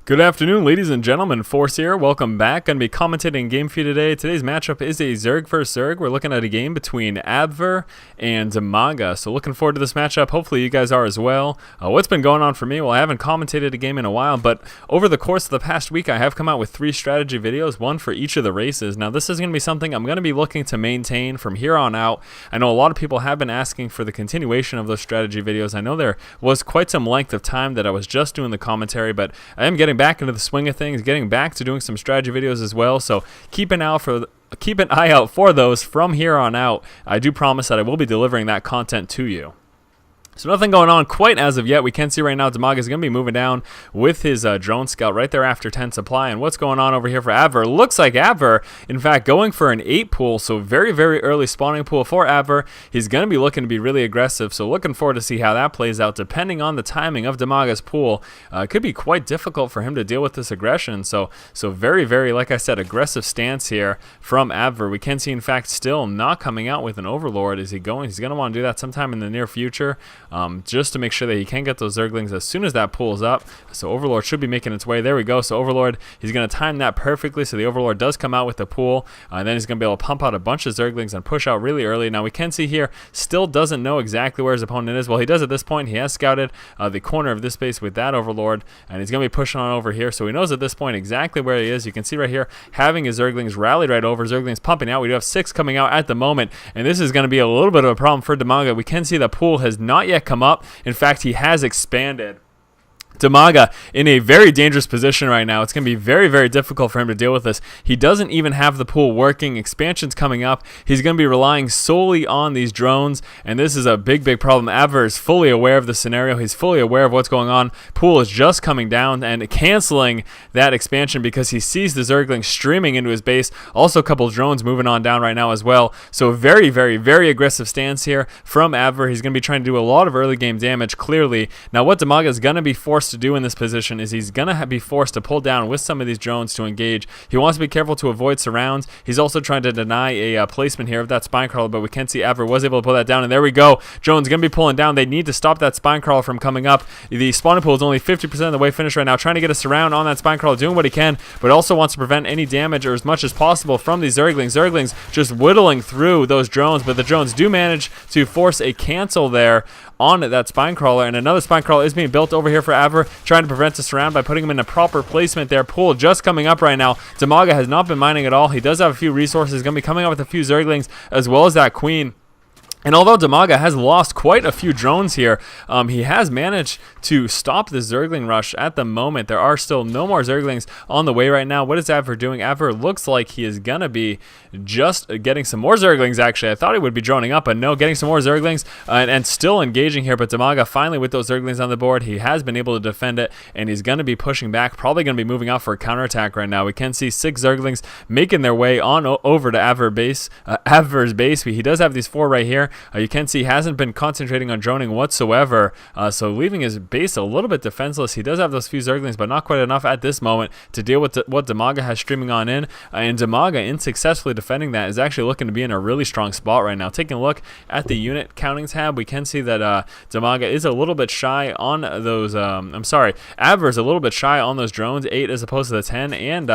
Good afternoon, ladies and gentlemen. Force here. Welcome back. Going to be commentating game for you today. Today's matchup is a ZerG vs. ZerG. We're looking at a game between Abver and Dimaga. So looking forward to this matchup. Hopefully you guys are as well. What's been going on for me? Well, I haven't commentated a game in a while, but over the course of the past week, I have come out with 3 strategy videos, one for each of the races. Now, this is going to be something I'm going to be looking to maintain from here on out. I know a lot of people have been asking for the continuation of those strategy videos. I know there was quite some length of time that I was just doing the commentary, but I am getting back into the swing of things, getting back to doing some strategy videos as well. So keep an eye out for those from here on out. I do promise that I will be delivering that content to you. So nothing going on quite as of yet. We can see right now Dimaga is going to be moving down with his drone scout right there after 10 supply. And what's going on over here for Abver? Looks like Abver, in fact, going for an 8 pool. So very, very early spawning pool for Abver. He's going to be looking to be really aggressive. So looking forward to see how that plays out. Depending on the timing of Dimaga's pool, it could be quite difficult for him to deal with this aggression. So very, very, like I said, aggressive stance here from Abver. We can see, in fact, still not coming out with an Overlord. Is he going? He's going to want to do that sometime in the near future. Just to make sure that he can get those Zerglings as soon as that pulls up. So Overlord should be making its way. There we go. So Overlord, he's going to time that perfectly. So the Overlord does come out with the pool. And then he's going to be able to pump out a bunch of Zerglings and push out really early. Now we can see here, still doesn't know exactly where his opponent is. Well, he does at this point. He has scouted the corner of this space with that Overlord. And he's going to be pushing on over here. So he knows at this point exactly where he is. You can see right here, having his Zerglings rallied right over. Zerglings pumping out. We do have 6 coming out at the moment. And this is going to be a little bit of a problem for Dimaga. We can see the pool has not yet come up. In fact, he has expanded. Dimaga in a very dangerous position right now. It's going to be very, very difficult for him to deal with this. He doesn't even have the pool working. Expansion's coming up. He's going to be relying solely on these drones, and this is a big, big problem. Abver is fully aware of the scenario. He's fully aware of what's going on. Pool is just coming down and canceling that expansion because he sees the Zergling streaming into his base. Also, a couple drones moving on down right now as well. So very, very, very aggressive stance here from Abver. He's going to be trying to do a lot of early game damage, clearly. Now, what Dimaga is going to be forced to do in this position is he's going to be forced to pull down with some of these drones to engage. He wants to be careful to avoid surrounds. He's also trying to deny a placement here of that spine crawler, but we can see Abver was able to pull that down, and there we go. Drone's going to be pulling down. They need to stop that spine crawler from coming up. The spawning pool is only 50% of the way finished right now, trying to get a surround on that spine crawler, doing what he can, but also wants to prevent any damage or as much as possible from these Zerglings. Zerglings just whittling through those drones, but the drones do manage to force a cancel there on that spine crawler, and another spine crawler is being built over here for Abver, trying to prevent a surround by putting him in a proper placement there. Pool just coming up right now. Dimaga has not been mining at all. He does have a few resources. Going to be coming up with a few Zerglings as well as that queen. And although Dimaga has lost quite a few drones here, he has managed to stop the Zergling rush at the moment. There are still no more Zerglings on the way right now. What is Abver doing? Abver looks like he is going to be just getting some more Zerglings, actually. I thought he would be droning up, but no, getting some more Zerglings and still engaging here. But Dimaga finally with those Zerglings on the board, he has been able to defend it, and he's going to be pushing back, probably going to be moving out for a counterattack right now. We can see 6 Zerglings making their way on over to Abver's base. He does have these 4 right here. You can see he hasn't been concentrating on droning whatsoever, so leaving his base a little bit defenseless. He does have those few Zerglings, but not quite enough at this moment to deal with what Dimaga has streaming on in. And Dimaga, in successfully defending that, is actually looking to be in a really strong spot right now. Taking a look at the unit counting tab, we can see that Dimaga is a little bit shy on those. Abver is a little bit shy on those drones, 8 as opposed to the 10, and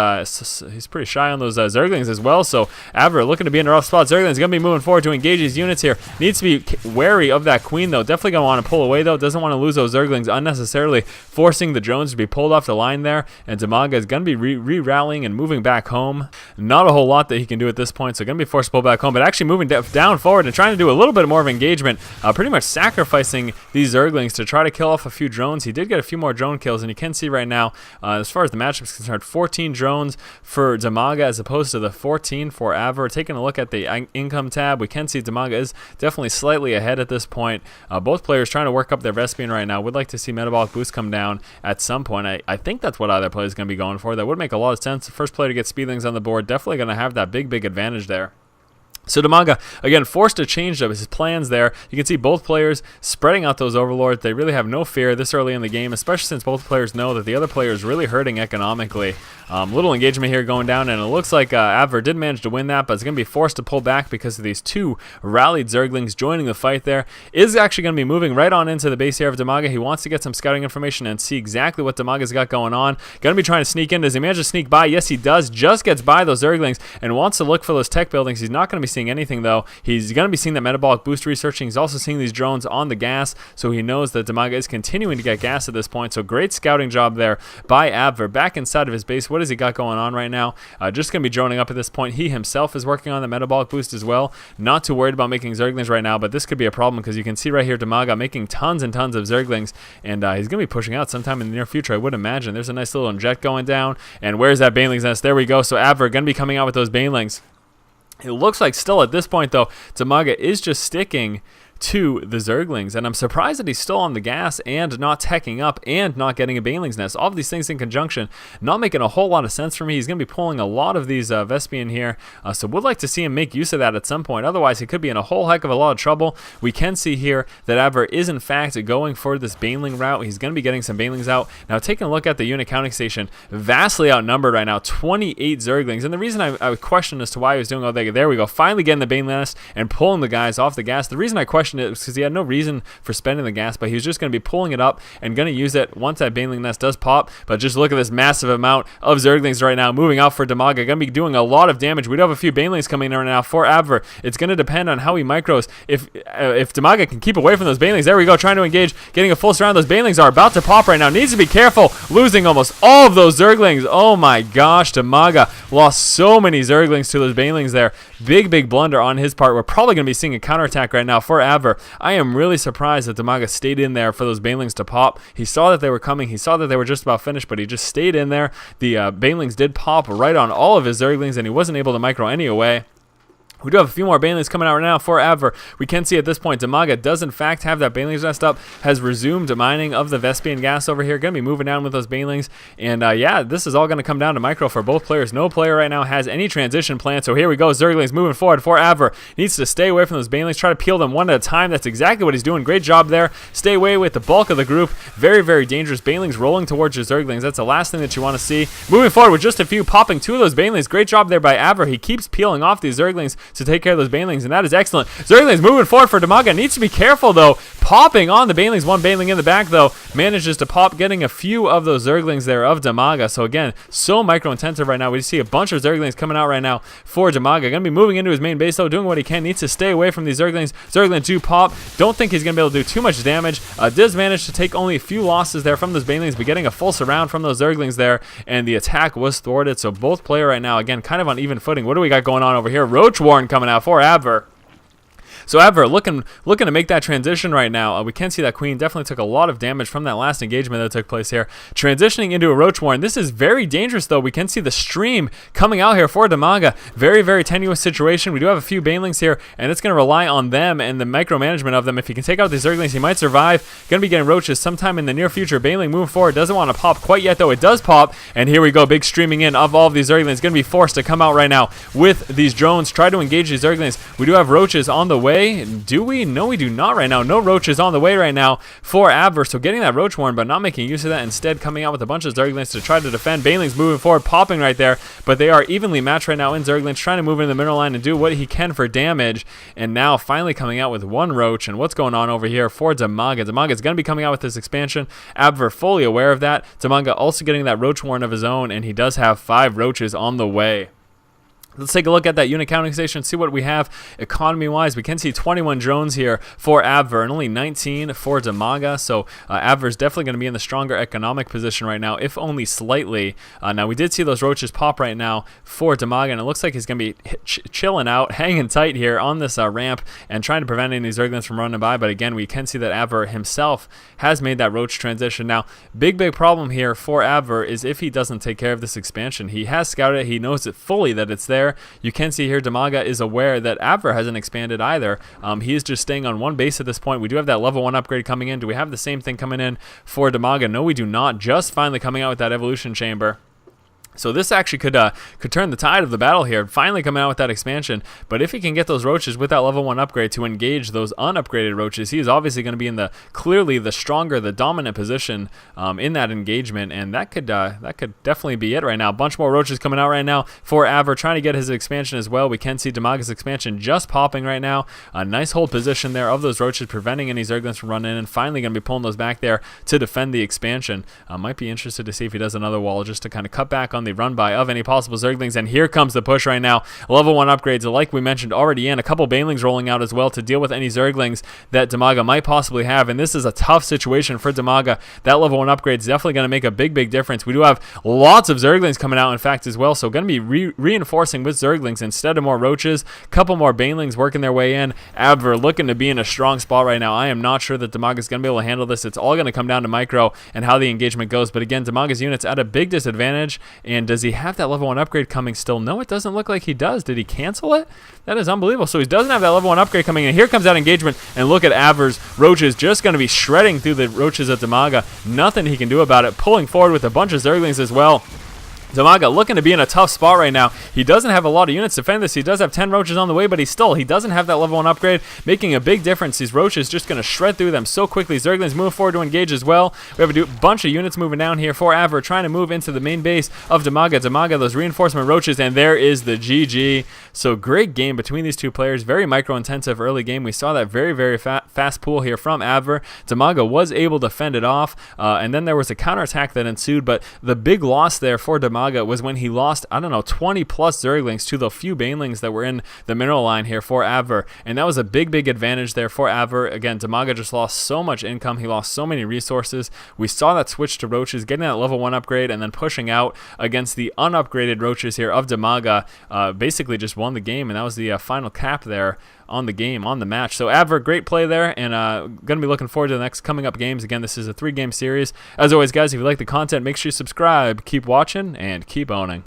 he's pretty shy on those Zerglings as well. So Abver looking to be in a rough spot. Zergling's going to be moving forward to engage these units here. Needs to be wary of that queen, though. Definitely going to want to pull away, though. Doesn't want to lose those Zerglings unnecessarily, forcing the drones to be pulled off the line there. And Dimaga is going to be re-rallying and moving back home. Not a whole lot that he can do at this point, so going to be forced to pull back home, but actually moving down forward and trying to do a little bit more of engagement, pretty much sacrificing these Zerglings to try to kill off a few drones. He did get a few more drone kills, and you can see right now, as far as the matchup is concerned, 14 drones for Dimaga as opposed to the 14 for Abver. Taking a look at the income tab, we can see Dimaga is definitely slightly ahead at this point. Both players trying to work up their Vespian right now. Would like to see metabolic boost come down at some point. I think that's what either player is going to be going for. That would make a lot of sense. The first player to get speedlings on the board, definitely going to have that big advantage there. So Dimaga, again, forced to change his plans there. You can see both players spreading out those overlords. They really have no fear this early in the game, especially since both players know that the other player is really hurting economically. Little engagement here going down, and it looks like Abver did manage to win that, but it's going to be forced to pull back because of these two rallied Zerglings joining the fight there. Is actually going to be moving right on into the base here of Dimaga. He wants to get some scouting information and see exactly what Dimaga's got going on. Going to be trying to sneak in. Does he manage to sneak by? Yes, he does. Just gets by those Zerglings and wants to look for those tech buildings. He's not going to be seeing anything, though. He's going to be seeing the metabolic boost researching. He's also seeing these drones on the gas, so he knows that Dimaga is continuing to get gas at this point. So great scouting job there by Abver. Back inside of his base, what has he got going on right now? Just going to be droning up at this point. He himself is working on the metabolic boost as well. Not too worried about making Zerglings right now, but this could be a problem because you can see right here Dimaga making tons and tons of Zerglings, and he's going to be pushing out sometime in the near future, I would imagine. There's a nice little inject going down, and where's that Baneling's nest? There we go. So Abver going to be coming out with those Banelings. It looks like still at this point, though, Dimaga is just sticking to the Zerglings, and I'm surprised that he's still on the gas and not teching up and not getting a Baneling's nest. All of these things in conjunction not making a whole lot of sense for me. He's going to be pulling a lot of these Vespian here, so would like to see him make use of that at some point. Otherwise, he could be in a whole heck of a lot of trouble. We can see here that Abver is in fact going for this Baneling route. He's going to be getting some Banelings out. Now, taking a look at the unit counting station, vastly outnumbered right now, 28 Zerglings, and the reason I question as to why he was doing all that, there we go, finally getting the Baneling nest and pulling the guys off the gas. The reason I question it because he had no reason for spending the gas, but he was just going to be pulling it up and going to use it once that Baneling nest does pop. But just look at this massive amount of Zerglings right now moving out for Dimaga. Going to be doing a lot of damage. We do have a few Banelings coming in right now for Abver. It's going to depend on how he micros. If Dimaga can keep away from those Banelings, there we go, trying to engage, getting a full surround. Those Banelings are about to pop right now. Needs to be careful, losing almost all of those Zerglings. Oh my gosh, Dimaga lost so many Zerglings to those Banelings there. Big blunder on his part. We're probably going to be seeing a counterattack right now for Abver. I am really surprised that Dimaga stayed in there for those Banelings to pop. He saw that they were coming. He saw that they were just about finished, but he just stayed in there. The Banelings did pop right on all of his Zerglings, and he wasn't able to micro any away. We do have a few more Banelings coming out right now for Abver. We can see at this point Dimaga does in fact have that Banelings nest up, has resumed mining of the Vespian gas over here. Going to be moving down with those Banelings. And yeah, this is all going to come down to micro for both players. No player right now has any transition plan. So here we go. Zerglings moving forward for Abver. Needs to stay away from those Banelings. Try to peel them one at a time. That's exactly what he's doing. Great job there. Stay away with the bulk of the group. Very dangerous. Banelings rolling towards your Zerglings. That's the last thing that you want to see. Moving forward with just a few, popping two of those Banelings. Great job there by Abver. He keeps peeling off these Zerglings to take care of those Banelings, and that is excellent. Zerglings moving forward for Dimaga. Needs to be careful, though. Popping on the Banelings. One Baneling in the back, though. Manages to pop, getting a few of those Zerglings there of Dimaga. So, again, so micro-intensive right now. We see a bunch of Zerglings coming out right now for Dimaga. Going to be moving into his main base, though, doing what he can. Needs to stay away from these Zerglings. Zerglings do pop. Don't think he's going to be able to do too much damage. Does manage to take only a few losses there from those Banelings, but getting a full surround from those Zerglings there, and the attack was thwarted. So, both player right now, again, kind of on even footing. What do we got going on over here? Roach Warren coming out for Abver. So Abver looking to make that transition right now. We can see that Queen definitely took a lot of damage from that last engagement that took place here. Transitioning into a Roach Warren. This is very dangerous, though. We can see the stream coming out here for Dimaga. Very tenuous situation. We do have a few Banelings here, and it's going to rely on them and the micromanagement of them. If he can take out these Zerglings, he might survive. Going to be getting Roaches sometime in the near future. Baneling moving forward. Doesn't want to pop quite yet, though. It does pop, and here we go. Big streaming in of all of these Zerglings. Going to be forced to come out right now with these drones. Try to engage these Zerglings. We do have Roaches on the way. Do we? No, we do not right now. No Roaches on the way right now for Abver. So getting that Roach Warren, but not making use of that. Instead, coming out with a bunch of Zerglings to try to defend. Banelings moving forward, popping right there. But they are evenly matched right now in Zerglings, trying to move into the middle line and do what he can for damage. And now finally coming out with one Roach. And what's going on over here for Dimaga? Dimaga is going to be coming out with this expansion. Abver fully aware of that. Dimaga also getting that Roach Warren of his own, and he does have 5 Roaches on the way. Let's take a look at that unit counting station, see what we have economy-wise. We can see 21 drones here for Abver and only 19 for Dimaga. So Abver is definitely going to be in the stronger economic position right now, if only slightly. Now, we did see those Roaches pop right now for Dimaga, and it looks like he's going to be chilling out, hanging tight here on this ramp and trying to prevent any of these Zerglings from running by. But again, we can see that Abver himself has made that Roach transition. Now, big problem here for Abver is if he doesn't take care of this expansion. He has scouted it. He knows it fully that it's there. You can see here Dimaga is aware that Abver hasn't expanded either. He is just staying on one base at this point. We do have that level 1 upgrade coming in. Do we have the same thing coming in for Dimaga? No, we do not. Just finally coming out with that evolution chamber. So this actually could turn the tide of the battle here, finally coming out with that expansion. But if he can get those roaches with that level 1 upgrade to engage those unupgraded roaches, he is obviously going to be in clearly the stronger, the dominant position in that engagement, and that could definitely be it right now. A bunch more roaches coming out right now for Abver, trying to get his expansion as well. We can see Dimaga's expansion just popping right now. A nice hold position there of those roaches, preventing any Zerglings from running in, and finally going to be pulling those back there to defend the expansion. Might be interested to see if he does another wall just to kind of cut back on the run by of any possible Zerglings, and here comes the push right now. Level 1 upgrades, like we mentioned already, in a couple Banelings rolling out as well to deal with any Zerglings that Dimaga might possibly have, and this is a tough situation for Dimaga. That level 1 upgrade is definitely going to make a big difference. We do have lots of Zerglings coming out, in fact, as well, so going to be reinforcing with Zerglings instead of more roaches. Couple more Banelings working their way in. Abver looking to be in a strong spot right now. I am not sure that Dimaga is going to be able to handle this. It's all going to come down to micro and how the engagement goes, but again, Dimaga's units at a big disadvantage. And does he have that level 1 upgrade coming still? No, it doesn't look like he does. Did he cancel it? That is unbelievable. So he doesn't have that level 1 upgrade coming in. Here comes that engagement, and look at Abver's roaches just going to be shredding through the roaches of Dimaga. Nothing he can do about it. Pulling forward with a bunch of Zerglings as well. Dimaga looking to be in a tough spot right now. He doesn't have a lot of units to defend this. He does have 10 roaches on the way, but he doesn't have that level 1 upgrade, making a big difference. These roaches just going to shred through them so quickly. Zerglings moving forward to engage as well. We have a bunch of units moving down here for Abver, trying to move into the main base of Dimaga. Dimaga, those reinforcement roaches, and there is the GG. So great game between these two players. Very micro-intensive early game. We saw that very fast pull here from Abver. Dimaga was able to fend it off, and then there was a counterattack that ensued, but the big loss there for Dimaga was when he lost, I don't know, 20 plus Zerglings to the few Banelings that were in the mineral line here for Abver, and that was a big advantage there for Abver. Again, Dimaga just lost so much income. He lost so many resources. We saw that switch to roaches, getting that level 1 upgrade, and then pushing out against the unupgraded roaches here of Dimaga. Basically just won the game, and that was the final cap there on the game, on the match. So Abver, great play there, and going to be looking forward to the next coming up games. Again, this is a 3-game series. As always, guys, if you like the content, make sure you subscribe, keep watching, and keep owning.